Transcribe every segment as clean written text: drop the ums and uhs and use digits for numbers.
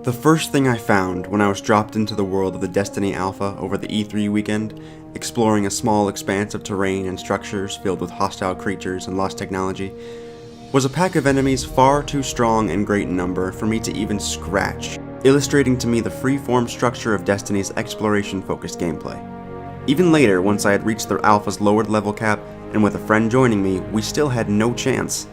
The first thing I found when I was dropped into the world of the Destiny Alpha over the E3 weekend, exploring a small expanse of terrain and structures filled with hostile creatures and lost technology, was a pack of enemies far too strong and great in number for me to even scratch, illustrating to me the free-form structure of Destiny's exploration-focused gameplay. Even later, once I had reached the Alpha's lowered level cap, and with a friend joining me, we still had no chance.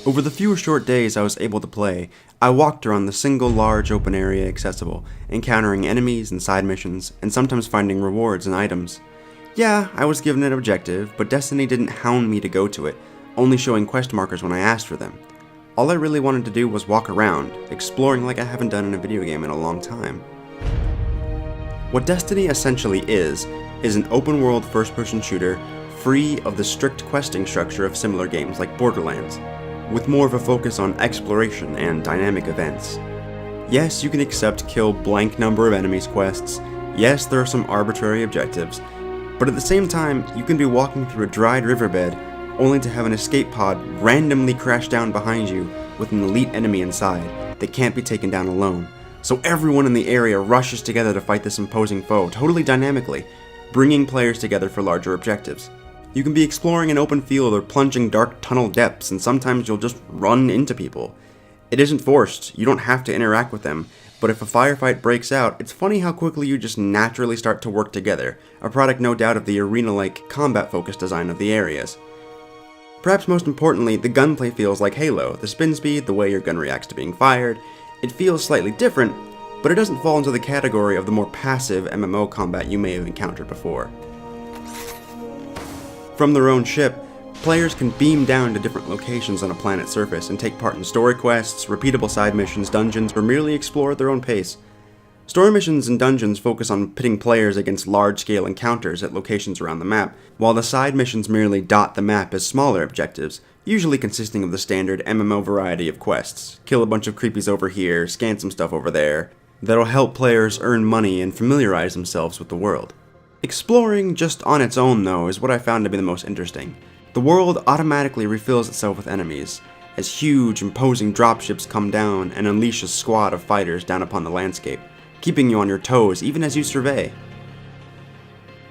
Over the few short days I was able to play, I walked around the single large open area accessible, encountering enemies and side missions, and sometimes finding rewards and items. Yeah, I was given an objective, but Destiny didn't hound me to go to it, only showing quest markers when I asked for them. All I really wanted to do was walk around, exploring like I haven't done in a video game in a long time. What Destiny essentially is an open-world first-person shooter free of the strict questing structure of similar games like Borderlands, with more of a focus on exploration and dynamic events. Yes, you can accept kill blank number of enemies quests, yes, there are some arbitrary objectives, but at the same time, you can be walking through a dried riverbed only to have an escape pod randomly crash down behind you with an elite enemy inside that can't be taken down alone, so everyone in the area rushes together to fight this imposing foe totally dynamically, bringing players together for larger objectives. You can be exploring an open field or plunging dark tunnel depths, and sometimes you'll just run into people. It isn't forced, you don't have to interact with them, but if a firefight breaks out, it's funny how quickly you just naturally start to work together, a product no doubt of the arena-like, combat-focused design of the areas. Perhaps most importantly, the gunplay feels like Halo, the spin speed, the way your gun reacts to being fired. It feels slightly different, but it doesn't fall into the category of the more passive MMO combat you may have encountered before. From their own ship, players can beam down to different locations on a planet's surface and take part in story quests, repeatable side missions, dungeons, or merely explore at their own pace. Story missions and dungeons focus on pitting players against large-scale encounters at locations around the map, while the side missions merely dot the map as smaller objectives, usually consisting of the standard MMO variety of quests. Kill a bunch of creepies over here, scan some stuff over there, that'll help players earn money and familiarize themselves with the world. Exploring just on its own, though, is what I found to be the most interesting. The world automatically refills itself with enemies, as huge, imposing dropships come down and unleash a squad of fighters down upon the landscape, keeping you on your toes even as you survey.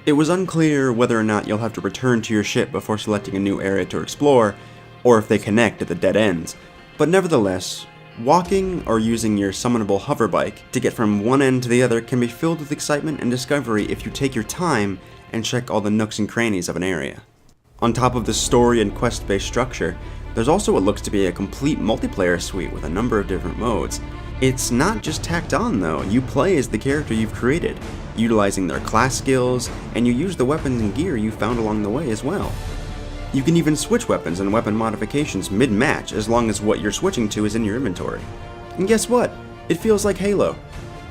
It was unclear whether or not you'll have to return to your ship before selecting a new area to explore, or if they connect at the dead ends, but nevertheless, walking or using your summonable hoverbike to get from one end to the other can be filled with excitement and discovery if you take your time and check all the nooks and crannies of an area. On top of the story and quest-based structure, there's also what looks to be a complete multiplayer suite with a number of different modes. It's not just tacked on though, you play as the character you've created, utilizing their class skills, and you use the weapons and gear you found along the way as well. You can even switch weapons and weapon modifications mid-match as long as what you're switching to is in your inventory. And guess what? It feels like Halo.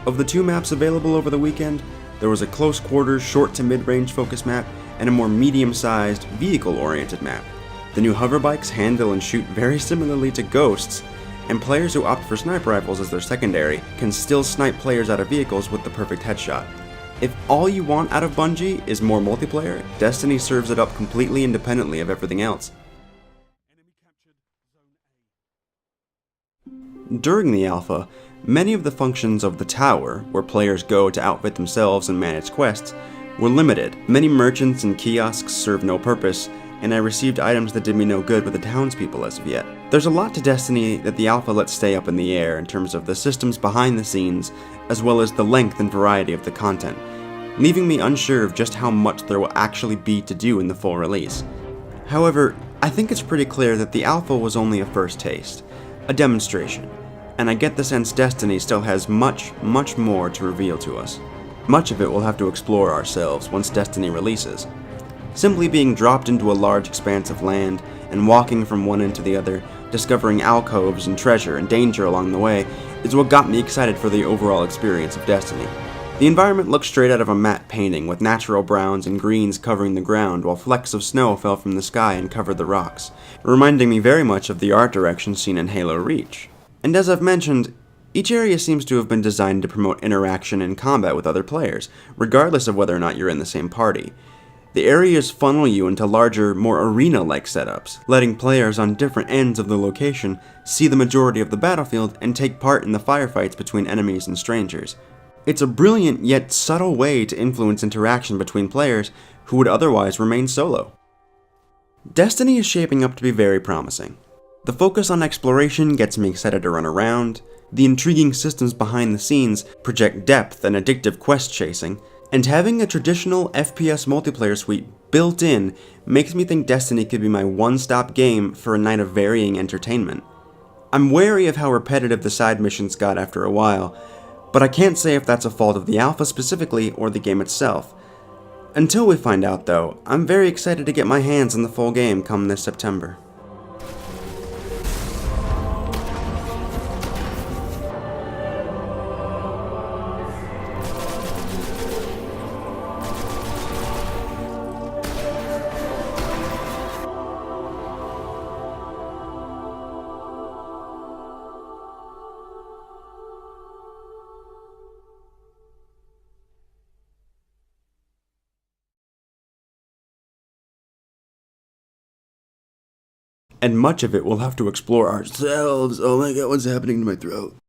Of the 2 maps available over the weekend, there was a close quarters short to mid-range focus map and a more medium-sized vehicle-oriented map. The new hoverbikes handle and shoot very similarly to Ghosts, and players who opt for sniper rifles as their secondary can still snipe players out of vehicles with the perfect headshot. If all you want out of Bungie is more multiplayer, Destiny serves it up completely independently of everything else. During the alpha, many of the functions of the tower, where players go to outfit themselves and manage quests, were limited. Many merchants and kiosks served no purpose, and I received items that did me no good with the townspeople as of yet. There's a lot to Destiny that the alpha lets stay up in the air in terms of the systems behind the scenes, as well as the length and variety of the content, leaving me unsure of just how much there will actually be to do in the full release. However, I think it's pretty clear that the alpha was only a first taste, a demonstration, and I get the sense Destiny still has much more to reveal to us. Much of it we'll have to explore ourselves once Destiny releases. Simply being dropped into a large expanse of land and walking from one end to the other, discovering alcoves and treasure and danger along the way, is what got me excited for the overall experience of Destiny. The environment looked straight out of a matte painting, with natural browns and greens covering the ground while flecks of snow fell from the sky and covered the rocks, reminding me very much of the art direction seen in Halo Reach. And as I've mentioned, each area seems to have been designed to promote interaction and combat with other players, regardless of whether or not you're in the same party. The areas funnel you into larger, more arena-like setups, letting players on different ends of the location see the majority of the battlefield and take part in the firefights between enemies and strangers. It's a brilliant yet subtle way to influence interaction between players who would otherwise remain solo. Destiny is shaping up to be very promising. The focus on exploration gets me excited to run around, the intriguing systems behind the scenes project depth and addictive quest chasing, and having a traditional FPS multiplayer suite built in makes me think Destiny could be my one-stop game for a night of varying entertainment. I'm wary of how repetitive the side missions got after a while, but I can't say if that's a fault of the alpha specifically or the game itself. Until we find out though, I'm very excited to get my hands on the full game come this September. And much of it we'll have to explore ourselves. Oh my god, what's happening to my throat?